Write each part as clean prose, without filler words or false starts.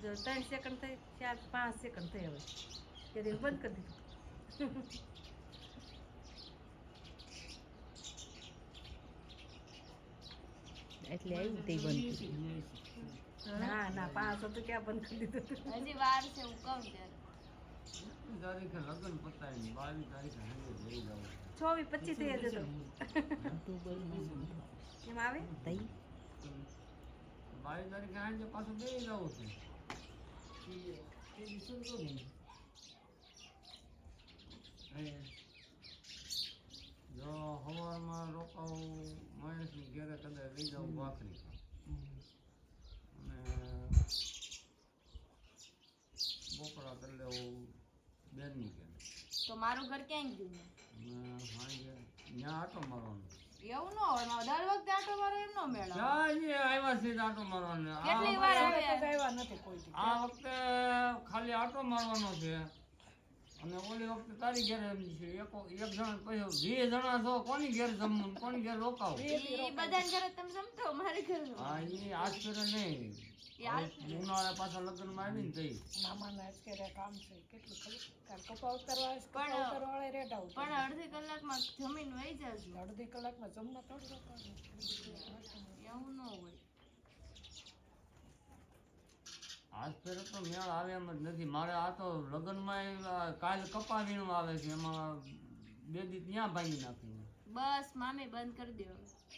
જો 3 સેકન્ડ થઈ 4 5 સેકન્ડ થઈ હવે કે બંધ કરી દીધું એટલે આવ્યું તે બંધ ના ના 5 તો ક્યાં બંધ કરી દીધું હજી વાર છે હું કહું ત્યારે તારીખે લગ્ન પતાવી 22 તારીખે લઈ જાવ 24 25 થઈ જતો એમ આવે તઈ 22 તારીખે આજે પાછું બે જવું છે જો સવારમાં રોકાવું મહેશની ઘેરે કદાચ લઈ જાઉં ભાખરી અને બપોરા કરી લેવું બેનની ઘેરે તો મારું ઘર ક્યાં ગયું અને સાંજે ત્યાં આટો મારવાનો એવું ન હોય દર વખતે આટો મારો એમ નો મેળો ત્યાં જે આવ્યા છે આટો મારવાનો કેટલી વાર આવે આવ્યા નથી કોઈ આ વખતે ખાલી આટો મારવાનો છે અને ઓલી વખતે તારી ઘેર એમ છે એક જણા પછી 2 જણા છો કોની ઘેર જમવું કોની ઘેર રોકાવું ઈ બધાને ઘરે તમે જમતો મારે ઘરે હા એ આજ ફેરે નહીં ઉનાળા પાછા લગ્નમાં આવી ને તઈ મામાના અત્યારે કામ છે કેટલું ખબર કપા ઉતારવા ઉતારવાળા રેડા ઉતાર પણ અડધી કલાકમાં જમીન વહી જજો અડધી કલાકમાં જમવા થોડું એવું ન હોય આજ ફેરે તો મેળ આવે એમ જ નથી મારે આ તો લગ્નમાં કાલ કપા વીણું આવે છે એમાં 2 દી ત્યાં ભાંગી નાખ્યું બસ મામી બંધ કરી દો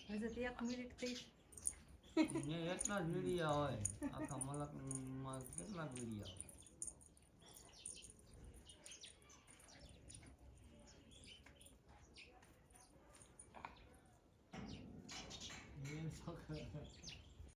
હજુ 1 મિનિટ થઈ ને એટલા જ વીડિયા હોય આખા મલકમાં કેટલા વીડિયા હોય